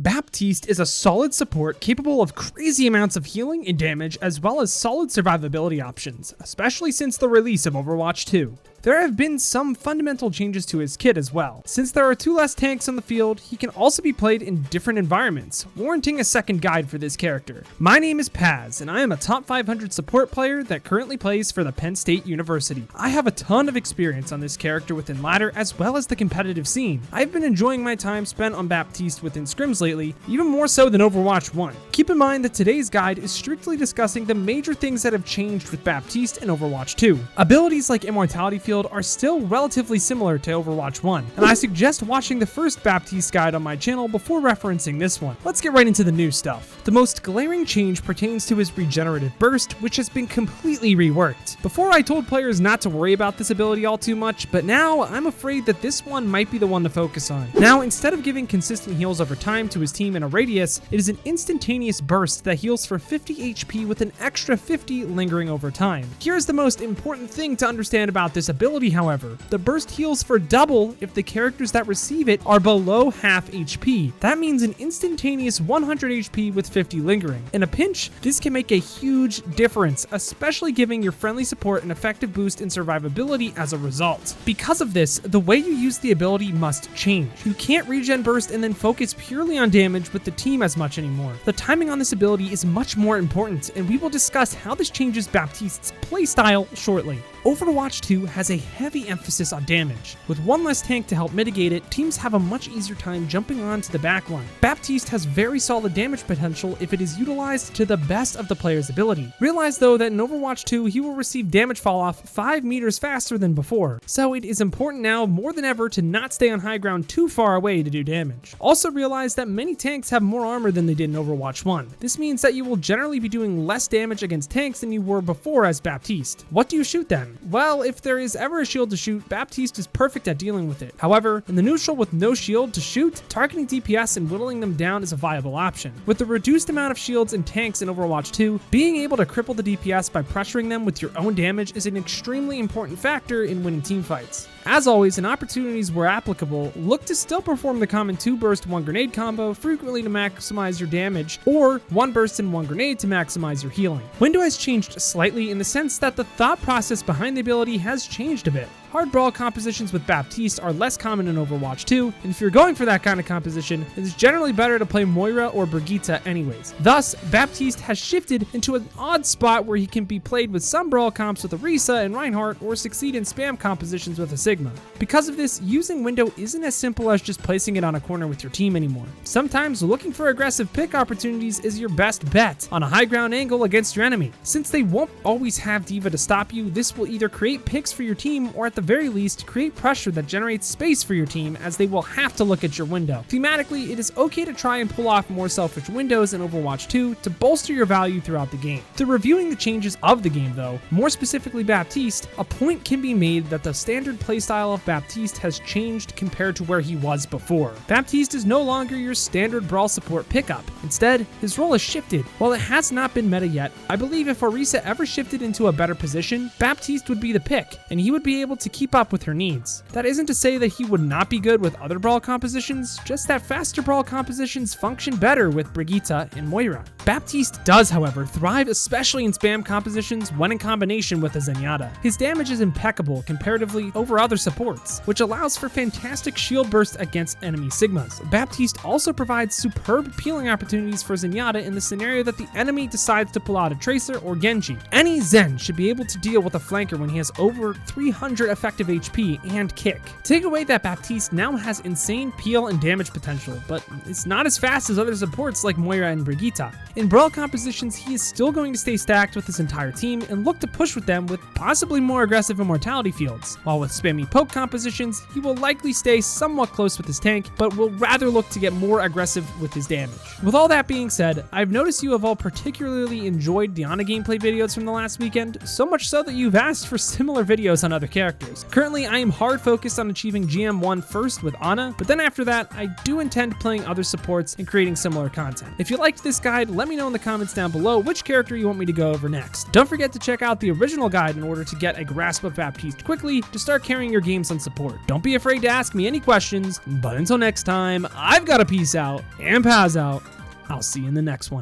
Baptiste is a solid support capable of crazy amounts of healing and damage as well as solid survivability options, especially since the release of Overwatch 2. There have been some fundamental changes to his kit as well. Since there are 2 less tanks on the field, he can also be played in different environments, warranting a second guide for this character. My name is Paz, and I am a top 500 support player that currently plays for the Penn State University. I have a ton of experience on this character within ladder as well as the competitive scene. I've been enjoying my time spent on Baptiste within scrims lately, even more so than Overwatch 1. Keep in mind that today's guide is strictly discussing the major things that have changed with Baptiste in Overwatch 2. Abilities like Immortality Field are still relatively similar to Overwatch 1, and I suggest watching the first Baptiste guide on my channel before referencing this one. Let's get right into the new stuff. The most glaring change pertains to his Regenerative Burst, which has been completely reworked. Before I told players not to worry about this ability all too much, but now I'm afraid that this one might be the one to focus on. Now, instead of giving consistent heals over time to his team in a radius, it is an instantaneous burst that heals for 50 HP with an extra 50 lingering over time. Here's the most important thing to understand about this ability, however. The burst heals for double if the characters that receive it are below half HP. That means an instantaneous 100 HP with 50 lingering. In a pinch, this can make a huge difference, especially giving your friendly support an effective boost in survivability as a result. Because of this, the way you use the ability must change. You can't regen burst and then focus purely on damage with the team as much anymore. The timing on this ability is much more important, and we will discuss how this changes Baptiste's playstyle shortly. Overwatch 2 has a heavy emphasis on damage. With 1 less tank to help mitigate it, teams have a much easier time jumping onto the backline. Baptiste has very solid damage potential if it is utilized to the best of the player's ability. Realize though that in Overwatch 2, he will receive damage fall off 5 meters faster than before, so it is important now more than ever to not stay on high ground too far away to do damage. Also realize that many tanks have more armor than they did in Overwatch 1. This means that you will generally be doing less damage against tanks than you were before as Baptiste. What do you shoot then? Well, if there is ever a shield to shoot, Baptiste is perfect at dealing with it. However, in the neutral with no shield to shoot, targeting DPS and whittling them down is a viable option. With the reduced amount of shields and tanks in Overwatch 2, being able to cripple the DPS by pressuring them with your own damage is an extremely important factor in winning teamfights. As always, in opportunities where applicable, look to still perform the common 2 burst 1 grenade combo frequently to maximize your damage, or 1 burst and 1 grenade to maximize your healing. Window has changed slightly in the sense that the thought process behind the ability has changed a bit. Hard brawl compositions with Baptiste are less common in Overwatch 2, and if you're going for that kind of composition, it is generally better to play Moira or Brigitte anyways. Thus, Baptiste has shifted into an odd spot where he can be played with some brawl comps with Orisa and Reinhardt, or succeed in spam compositions with a Sigma. Because of this, using Window isn't as simple as just placing it on a corner with your team anymore. Sometimes looking for aggressive pick opportunities is your best bet on a high ground angle against your enemy. Since they won't always have D.Va to stop you, this will either create picks for your team or at the very least create pressure that generates space for your team, as they will have to look at your window. Thematically, it is okay to try and pull off more selfish windows in Overwatch 2 to bolster your value throughout the game. To reviewing the changes of the game though, more specifically Baptiste, a point can be made that the standard playstyle of Baptiste has changed compared to where he was before. Baptiste is no longer your standard brawl support pickup. Instead, his role has shifted. While it has not been meta yet, I believe if Orisa ever shifted into a better position, Baptiste would be the pick, and he would be able to keep up with her needs. That isn't to say that he would not be good with other brawl compositions, just that faster brawl compositions function better with Brigitte and Moira. Baptiste does, however, thrive especially in spam compositions when in combination with a Zenyatta. His damage is impeccable comparatively over other supports, which allows for fantastic shield burst against enemy Sigmas. Baptiste also provides superb peeling opportunities for Zenyatta in the scenario that the enemy decides to pull out a Tracer or Genji. Any Zen should be able to deal with a flanker when he has over 300 effective HP and kick. Take away that Baptiste now has insane peel and damage potential, but it's not as fast as other supports like Moira and Brigitte. In brawl compositions, he is still going to stay stacked with his entire team and look to push with them with possibly more aggressive immortality fields, while with spammy poke compositions, he will likely stay somewhat close with his tank, but will rather look to get more aggressive with his damage. With all that being said, I've noticed you have all particularly enjoyed the Ana gameplay videos from the last weekend, so much so that you've asked for similar videos on other characters. characters. Currently, I am hard focused on achieving GM1 first with Ana, but then after that, I do intend playing other supports and creating similar content. If you liked this guide, let me know in the comments down below which character you want me to go over next. Don't forget to check out the original guide in order to get a grasp of Baptiste quickly to start carrying your games on support. Don't be afraid to ask me any questions, but until next time, I've got to peace out and Paz out. I'll see you in the next one.